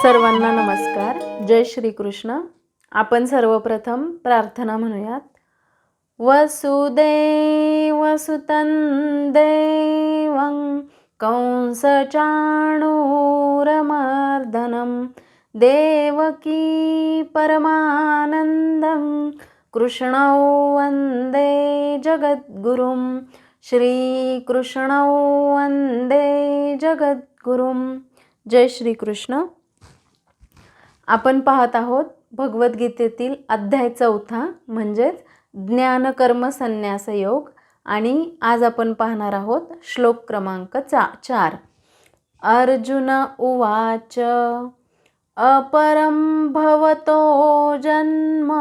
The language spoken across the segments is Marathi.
सर्वांना नमस्कार. जय श्री कृष्ण. आपण सर्वप्रथम प्रार्थना म्हणूयात. वसुदेवसुतं देवं कंसचाणूरमर्दनं देवकी परमानन्दं कृष्णौ वन्दे जगद्गुरुं. श्रीकृष्णौ वन्दे जगद्गुरुं. जय श्री कृष्ण. आपण पाहत आहोत भगवद्गीतेतील अध्याय 4 म्हणजेच ज्ञानकर्म संन्यास योग. आणि आज आपण पाहणार आहोत श्लोक क्रमांक 4. अर्जुन उवाच अपरं भवतो जन्म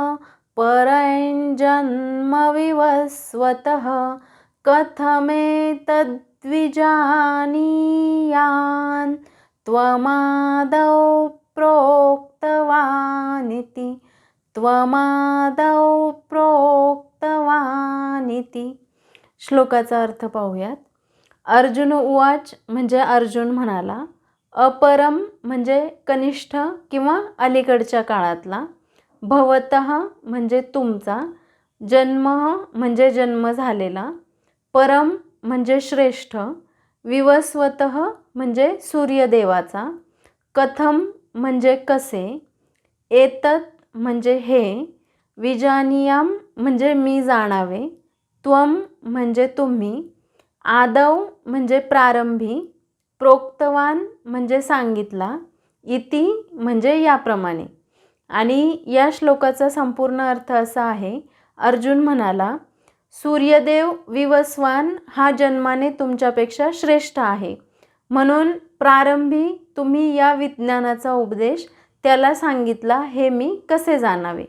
परञ्जन्म विवस्वतः कथमेतद्विजानीयान् त्वमादौ प्रोक्तवानिति. श्लोकाचा अर्थ पाहूयात. अर्जुन उवाच म्हणजे अर्जुन म्हणाला. अपरम म्हणजे कनिष्ठ किंवा अलीकडच्या काळातला. भवतः म्हणजे तुमचा. जन्म म्हणजे जन्म झालेला. परम म्हणजे श्रेष्ठ. विवस्वतः म्हणजे सूर्यदेवाचा. कथम म्हणजे कसे. एतत् म्हणजे हे. विजानीयाम म्हणजे मी जाणावे. त्वम म्हणजे तुम्ही. आदौ म्हणजे प्रारंभी. प्रोक्तवान म्हणजे सांगितला. इति म्हणजे याप्रमाणे. आणि या श्लोकाचा संपूर्ण अर्थ असा आहे. अर्जुन म्हणाला, सूर्यदेव विवस्वान हा जन्माने तुमच्यापेक्षा श्रेष्ठ आहे, म्हणून प्रारंभी तुम्ही या विज्ञानाचा उपदेश त्याला सांगितला, हे मी कसे जाणावे.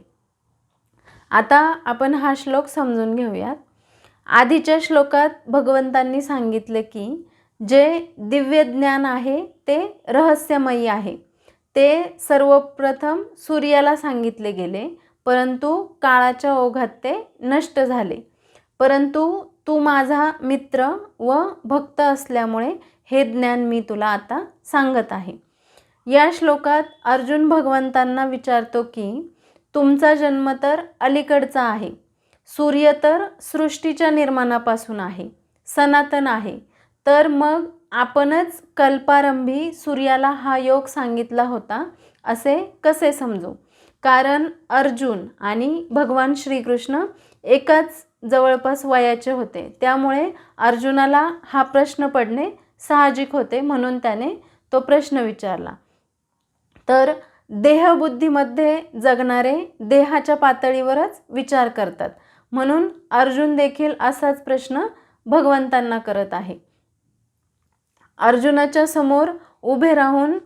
आता आपण हा श्लोक समजून घेऊयात. आधीच्या श्लोकात भगवंतांनी सांगितले की जे दिव्य ज्ञान आहे ते रहस्यमयी आहे. ते सर्वप्रथम सूर्याला सांगितले गेले, परंतु काळाच्या ओघात ते नष्ट झाले. परंतु तू माझा मित्र व भक्त असल्यामुळे हे ज्ञान मी तुला आता सांगत आहे. या श्लोकात अर्जुन भगवंतांना विचारतो की तुमचा जन्म तर अलीकडचा आहे. सूर्य तर सृष्टीच्या निर्माणापासून आहे, सनातन आहे. तर मग आपणच कल्पारंभी सूर्याला हा योग सांगितला होता असे कसे समजू. कारण अर्जुन आणि भगवान श्रीकृष्ण एकाच जवळपास वयाचे होते. त्यामुळे अर्जुनाला हा प्रश्न पडणे साहजिक होते, म्हणून त्याने तो प्रश्न विचारला. तर देहबुद्धीमध्ये जगणारे देहाच्या पातळीवरच विचार करतात, म्हणून अर्जुन देखील असाच प्रश्न भगवंतांना करत आहे. अर्जुनाच्या समोर उभे राहून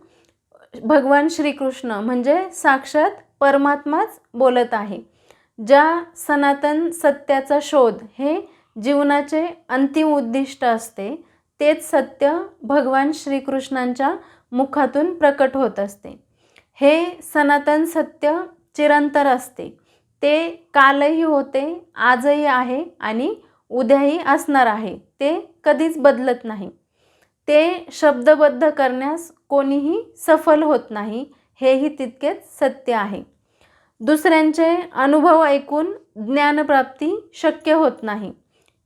भगवान श्रीकृष्ण म्हणजे साक्षात परमात्माच बोलत आहे. ज्या सनातन सत्याचा शोध हे जीवनाचे अंतिम उद्दिष्ट असते, तेच सत्य भगवान श्रीकृष्णांच्या मुखातून प्रकट होत असते. हे सनातन सत्य चिरंतर असते. ते कालही होते, आजही आहे आणि उद्याही असणार आहे. ते कधीच बदलत नाही. ते शब्दबद्ध करण्यास कोणीही सफल होत नाही, हेही तितकेच सत्य आहे. दुसऱ्यांचे अनुभव ऐकून ज्ञानप्राप्ती शक्य होत नाही.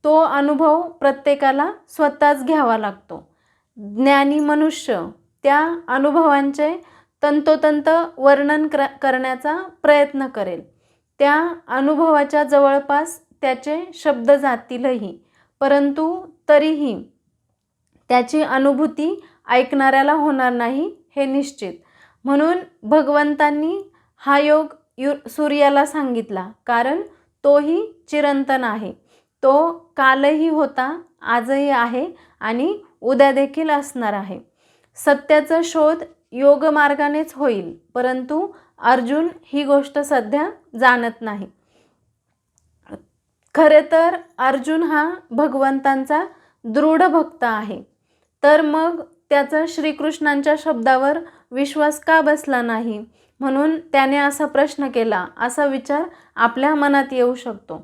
तो अनुभव प्रत्येकाला स्वतःच घ्यावा लागतो. ज्ञानी मनुष्य त्या अनुभवांचे तंतोतंत वर्णन करण्याचा प्रयत्न करेल. त्या अनुभवाच्या जवळपास त्याचे शब्द जातीलही, परंतु तरीही त्याची अनुभूती ऐकणाऱ्याला होणार नाही हे निश्चित. म्हणून भगवंतांनी हा योग सूर्याला सांगितला, कारण तोही चिरंतन आहे. तो कालही होता, आजही आहे आणि उद्या देखील असणार आहे. सत्याचा शोध योगमार्गानेच होईल, परंतु अर्जुन ही गोष्ट सध्या जाणत नाही. खरे तर अर्जुन हा भगवंतांचा दृढ भक्त आहे. तर मग त्याचा श्रीकृष्णांच्या शब्दावर विश्वास का बसला नाही, म्हणून त्याने असा प्रश्न केला, असा विचार आपल्या मनात येऊ शकतो.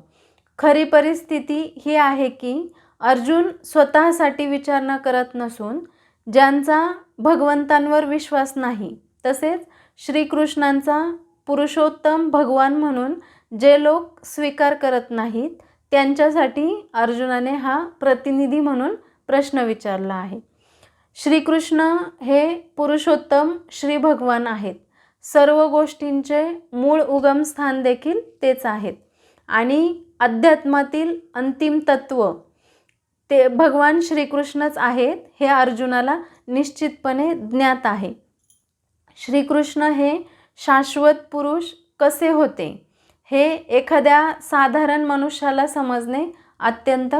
खरी परिस्थिती ही आहे की अर्जुन स्वतःसाठी विचारणा करत नसून ज्यांचा भगवंतांवर विश्वास नाही तसेच श्रीकृष्णांचा पुरुषोत्तम भगवान म्हणून जे लोक स्वीकार करत नाहीत त्यांच्यासाठी अर्जुनाने हा प्रतिनिधी म्हणून प्रश्न विचारला आहे. श्रीकृष्ण हे पुरुषोत्तम श्री भगवान आहेत. सर्व गोष्टींचे मूळ उगमस्थान देखील तेच आहेत आणि अध्यात्मातील अंतिम तत्व ते भगवान श्रीकृष्णच आहेत हे अर्जुनाला निश्चितपणे ज्ञात आहे. श्रीकृष्ण हे शाश्वत पुरुष कसे होते हे एखाद्या साधारण मनुष्याला समजणे अत्यंत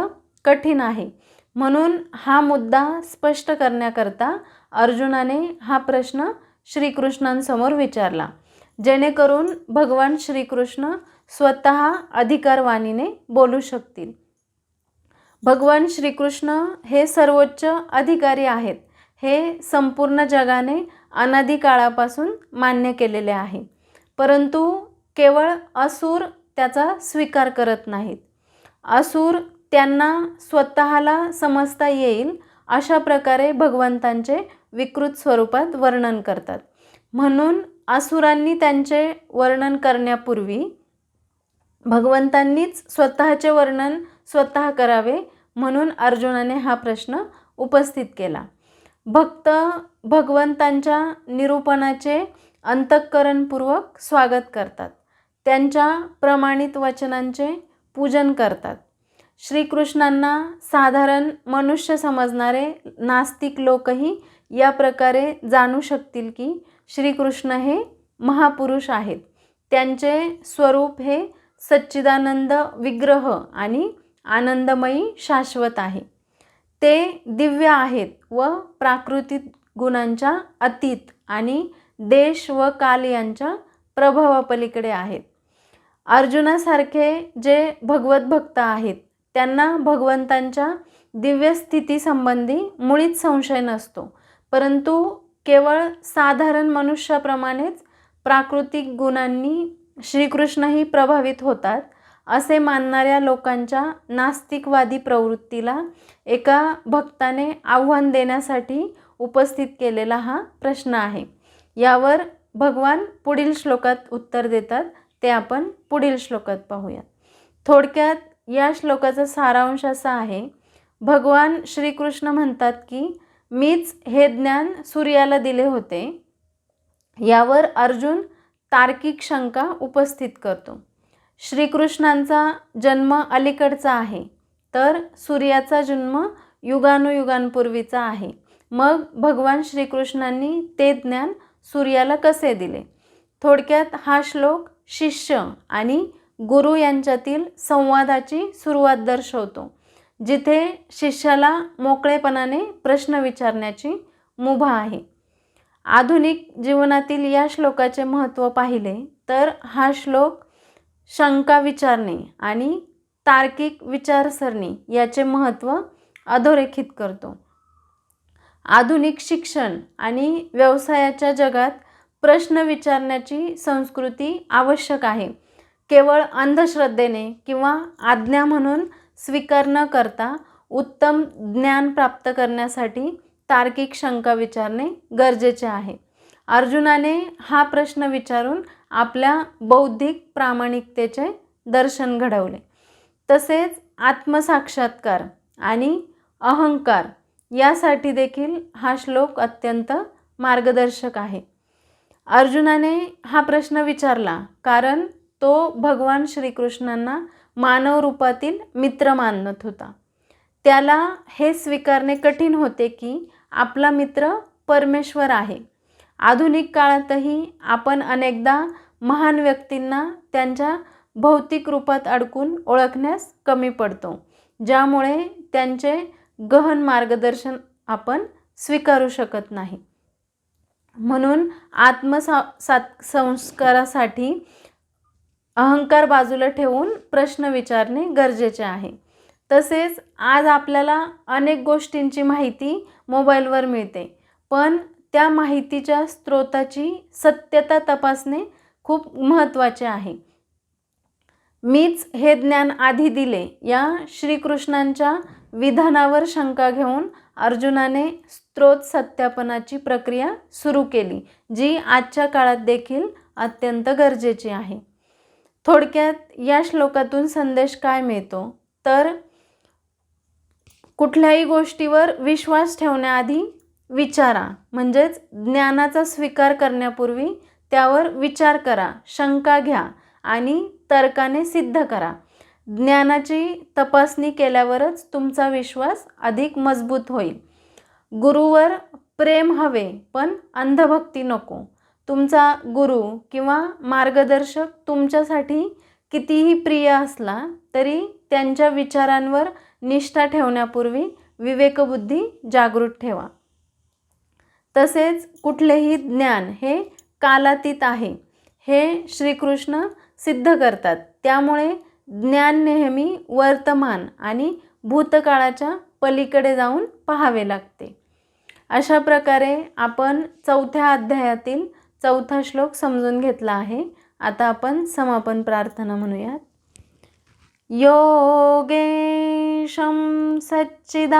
कठीण आहे. म्हणून हा मुद्दा स्पष्ट करण्याकरता अर्जुनाने हा प्रश्न श्रीकृष्णांसमोर विचारला, जेणेकरून भगवान श्रीकृष्ण स्वतः अधिकारवाणीने बोलू शकतील. भगवान श्रीकृष्ण हे सर्वोच्च अधिकारी आहेत हे संपूर्ण जगाने अनादी काळापासून मान्य केलेले आहे. परंतु केवळ असुर त्याचा स्वीकार करत नाहीत. असुर त्यांना स्वतःला समजता येईल अशा प्रकारे भगवंतांचे विकृत स्वरूपात वर्णन करतात. म्हणून असुरांनी त्यांचे वर्णन करण्यापूर्वी भगवंतांनीच स्वतःचे वर्णन स्वतः करावे म्हणून अर्जुनाने हा प्रश्न उपस्थित केला. भक्त भगवंतांच्या निरूपणाचे अंतःकरणपूर्वक स्वागत करतात. त्यांच्या प्रमाणित वचनांचे पूजन करतात. श्रीकृष्णांना साधारण मनुष्य समजणारे नास्तिक लोकही या प्रकारे जाणू शकतील की श्रीकृष्ण हे महापुरुष आहेत. त्यांचे स्वरूप हे सच्चिदानंद विग्रह आणि आनंदमयी शाश्वत आहे. ते दिव्य आहेत व प्राकृतिक गुणांच्या अतीत आणि देश व काल यांच्या प्रभावापलीकडे आहेत. अर्जुनासारखे जे भगवत भक्त आहेत त्यांना भगवंतांच्या दिव्य स्थितीसंबंधी मुळीच संशय नसतो. परंतु केवळ साधारण मनुष्याप्रमाणेच प्राकृतिक गुणांनी श्रीकृष्णही प्रभावित होतात असे मानणाऱ्या लोकांच्या नास्तिकवादी प्रवृत्तीला एका भक्ताने आव्हान देण्यासाठी उपस्थित केलेला हा प्रश्न आहे. यावर भगवान पुढील श्लोकात उत्तर देतात. ते आपण पुढील श्लोकात पाहूया. थोडक्यात या श्लोकाचा सारांश असा आहे, भगवान श्रीकृष्ण म्हणतात की मीच हे ज्ञान सूर्याला दिले होते. यावर अर्जुन तार्किक शंका उपस्थित करतो. श्रीकृष्णांचा जन्म अलीकडचा आहे तर सूर्याचा जन्म युगानुयुगांपूर्वीचा आहे. मग भगवान श्रीकृष्णांनी ते ज्ञान सूर्याला कसे दिले? थोडक्यात हा श्लोक शिष्य आणि गुरु यांच्यातील संवादाची सुरुवात दर्शवतो, जिथे शिष्याला मोकळेपणाने प्रश्न विचारण्याची मुभा आहे. आधुनिक जीवनातील या श्लोकाचे महत्त्व पाहिले तर हा श्लोक शंका विचारणे आणि तार्किक विचारसरणी याचे महत्त्व अधोरेखित करतो. आधुनिक शिक्षण आणि व्यवसायाच्या जगात प्रश्न विचारण्याची संस्कृती आवश्यक आहे. केवळ अंधश्रद्धेने किंवा आज्ञा म्हणून स्वीकार न करता उत्तम ज्ञान प्राप्त करण्यासाठी तार्किक शंका विचारणे गरजेचे आहे. अर्जुनाने हा प्रश्न विचारून आपल्या बौद्धिक प्रामाणिकतेचे दर्शन घडवले. तसेच आत्मसाक्षात्कार आणि अहंकार यासाठी देखील हा श्लोक अत्यंत मार्गदर्शक आहे. अर्जुनाने हा प्रश्न विचारला कारण तो भगवान श्रीकृष्णांना मानव रूपातील मित्र मानत होता. त्याला हे स्वीकारणे कठीण होते की आपला मित्र परमेश्वर आहे. आधुनिक काळातही आपण अनेकदा महान व्यक्तींना त्यांच्या भौतिक रूपात अडकून ओळखण्यास कमी पडतो, ज्यामुळे त्यांचे गहन मार्गदर्शन आपण स्वीकारू शकत नाही. म्हणून संस्कारासाठी अहंकार बाजूला ठेवून प्रश्न विचारणे गरजेचे आहे. तसेच आज आपल्याला अनेक गोष्टींची माहिती मोबाईलवर मिळते, पण त्या माहितीच्या स्रोताची सत्यता तपासणे खूप महत्त्वाचे आहे. मीच हे ज्ञान आधी दिले या श्रीकृष्णांच्या विधानावर शंका घेऊन अर्जुनाने स्त्रोत सत्यापनाची प्रक्रिया सुरू केली, जी आजच्या काळात देखील अत्यंत गरजेची आहे. थोडक्यात या श्लोकातून संदेश काय मिळतो तर कुठल्याही गोष्टीवर विश्वास ठेवण्याआधी विचारा, म्हणजेच ज्ञानाचा स्वीकार करण्यापूर्वी त्यावर विचार करा, शंका घ्या आणि तर्काने सिद्ध करा. ज्ञानाची तपासणी केल्यावरच तुमचा विश्वास अधिक मजबूत होईल. गुरुवर प्रेम हवे पण अंधभक्ती नको. तुमचा गुरु किंवा मार्गदर्शक तुमच्यासाठी कितीही प्रिय असला तरी त्यांच्या विचारांवर निष्ठा ठेवण्यापूर्वी विवेकबुद्धी जागृत ठेवा. तसेच कुठलेही ज्ञान हे कालातीत आहे हे श्रीकृष्ण सिद्ध करतात. त्यामुळे ज्ञान नेहमी वर्तमान आणि भूतकाळाच्या पलीकडे जाऊन पाहावे लागते. अशा प्रकारे आपण 4थ्या अध्यायातील 4था श्लोक समजून घेतला आहे. आता आपण समापन प्रार्थना म्हणूयात. योगेशं सच्चिदानन्दो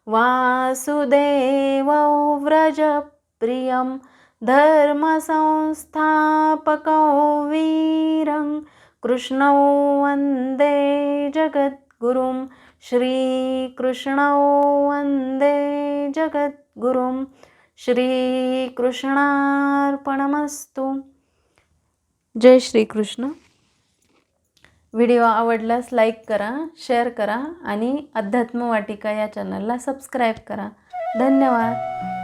वासुदेवो व्रजप्रियं धर्मसंस्थापको वीरं कृष्णौ वन्दे जगद्गुरुं. श्रीकृष्णौ वन्दे जगद्गुरुं. श्रीकृष्णार्पणमस्तु. जय श्रीकृष्ण. व्हिडिओ आवडल्यास लाईक करा, शेअर करा आणि अध्यात्म वाटिका या चॅनलला सबस्क्राईब करा. धन्यवाद.